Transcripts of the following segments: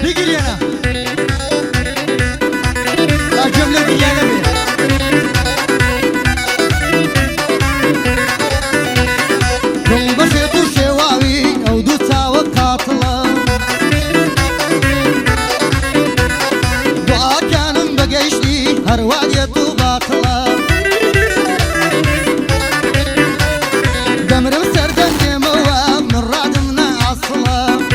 بگیرینا لا جمله دیگه نبی دون بشه تو شواوی او دو تاو قاتلا دعا کانم بگیشتی هر وادی تو باطلا دمرم سردن دیموا من رادم نا اصلا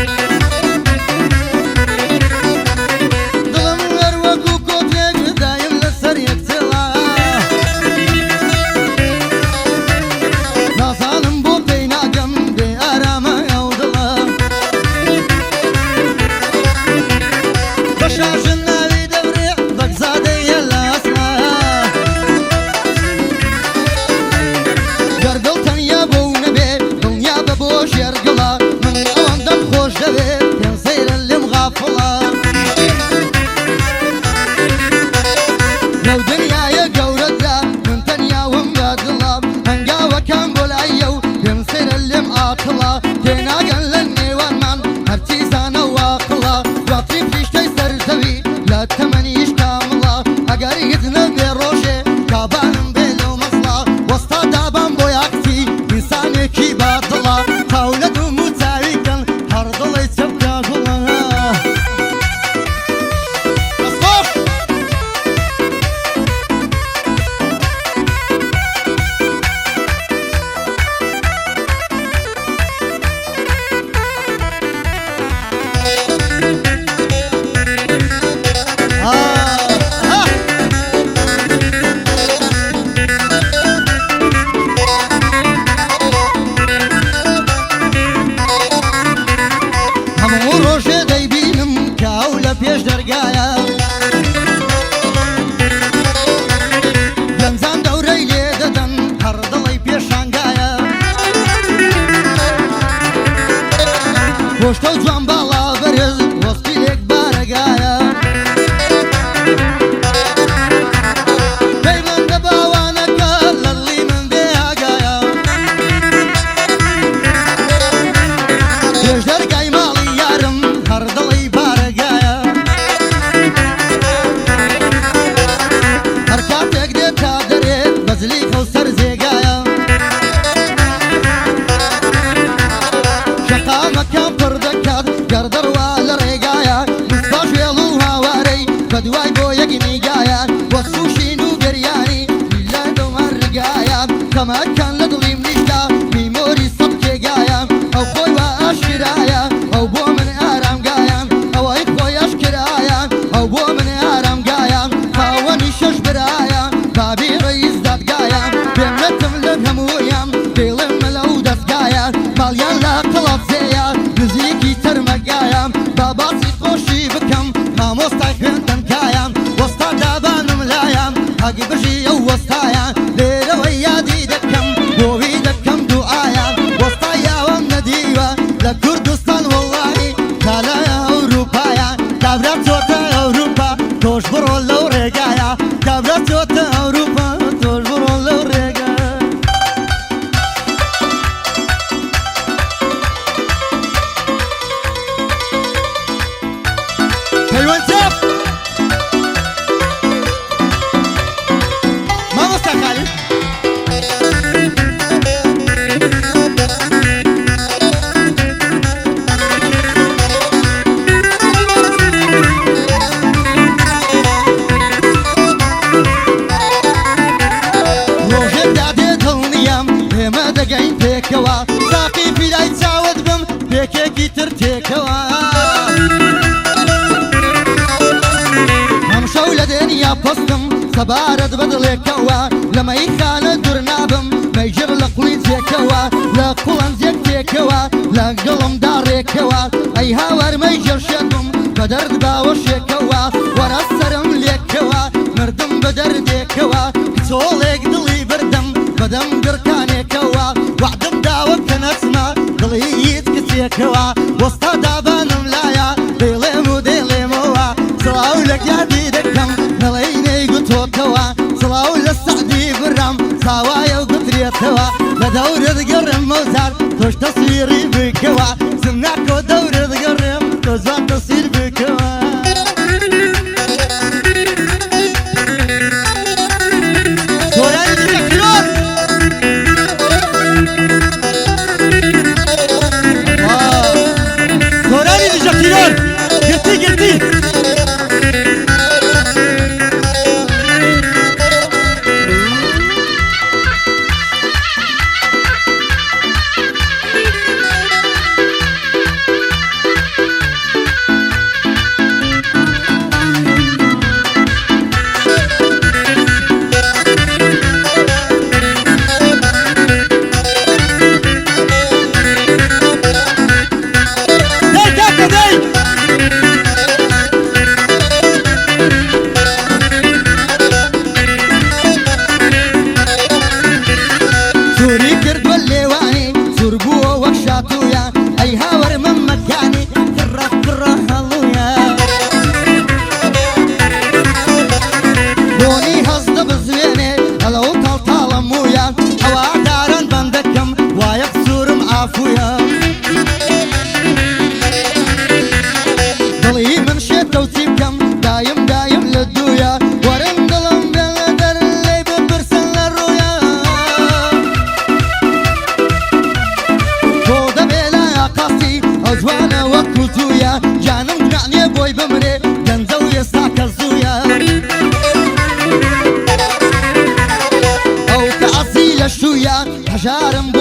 سبارد بدل كوا لما يخال درنابم ما يجر لقلي زيكوا لا قلن زيك كوا لا قلم دار كوا اي هاور ما يجر شكم بدرد باوش كوا ورا السرم ليكوا مردم بدرد كوا تولك دلي بردم بدم بركان كوا وعدم داوك نسمع دلي يتكسي كوا وسط دابان ملايا ديلمو ديلموا صلاولك يا ديدكم نليني قطوكوا صلاو للسعدي برام زوايا وقطريتوا لدور تقرم موزار توش تصويري بكوا سمعكو دور تقرم توزان تصوير بكوا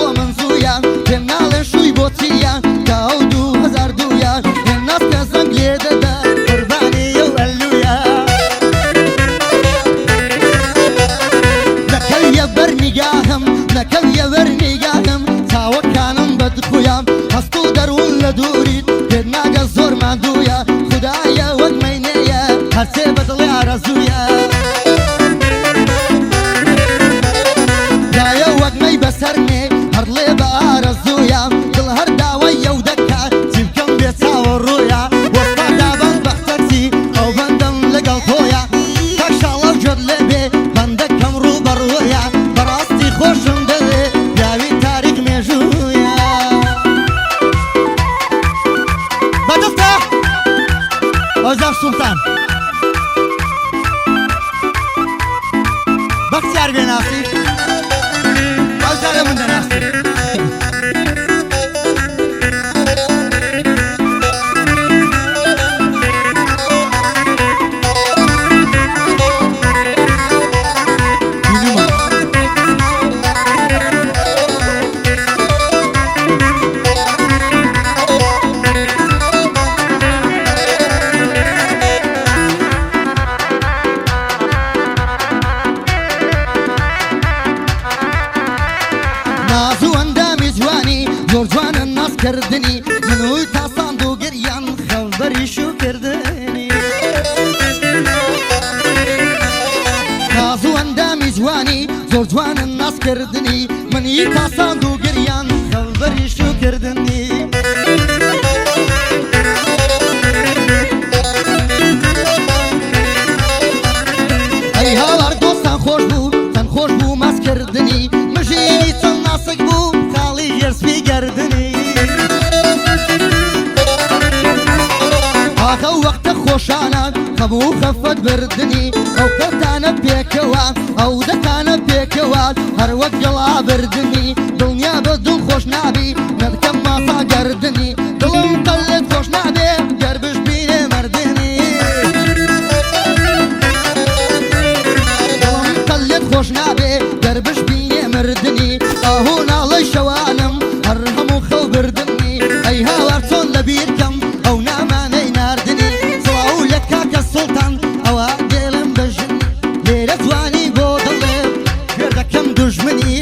بۆ منزویە پێم ناڵێن شووی بۆچیە کە ئەو 2002 هێناس کە زەنگ لێ دەدا قوربانی ئەو ئەلویە نەکەویە بەرنیگاهم نەکەویە بەرنیگاهم چاوەکانم بەدخویان هەست و دەروون لە دووریت پێت ناگە زۆر مادوویە خودایە وەک مەینەیە هەرچێ بەدڵێ ئارەزوویە دایە وەک مەی بەسەرمێ هەرڵێ بە ئارەزوویە دڵ هەر داوای ئەو دەکا چی بکەم بێ چاوە ڕوویە وەستادا بەختەچی ئەو بەندەم لەگەڵ تۆیە کاکشاڵەو جۆت لێ بێ بەندەکەم ڕوو بەڕوویە بەڕاستی خۆشم دەوێ پیاوی تاریک مێژوویە بەدەستە ئۆزاف سوڵتان بەختیار بێناسی ئەوزارە من دەناسی نازوو ئەندامی جوانی زۆر جوانە نازکردنی منوی تا ساند و گریان خەڵبەری شوکردنی نازوو ئەندامی جوانی زۆر جوانە نازکردنی منی تا ساند و گریان خەڵبەری شوکردنی ئەی هاوار دۆستان خۆش بوو چەند خۆش بوو ماسکردنی مژینی چەند ناسک بوو خاڵی ژێرسپی گەردنی ئاخە وەختە خۆشانە خەموو خەفەت بردنی ئەو کەتانە پێکەوە ئەو دەتانە پێکەوە هەر وەک گەڵا بردنی دڵنیا بە دڵ خۆش نابی نەدکەم ماسا گەردنی دڵم قەلت خۆش نابێ گەر بشبینێ مردنی دڵم قەلت خۆش نابێ گەر بشبینێ مردنی ئاهۆ ناڵەی شەوانم هەر هەموو خەو بردنی ئەی هاوار چۆن لەبیرکەم ئەو نامانەی ناردنی سڵاو لە کاکە سوڵتان ئەوە دێڵم بەژن لێرە جوانی بۆ دڵێ گوێر دەکەم دوژمنی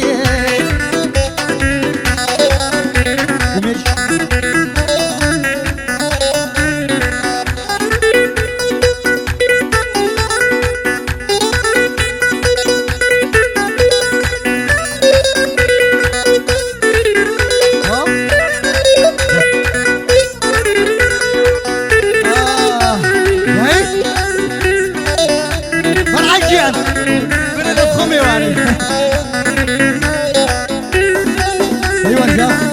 مرحبا كنا ندخل ميواني ايوه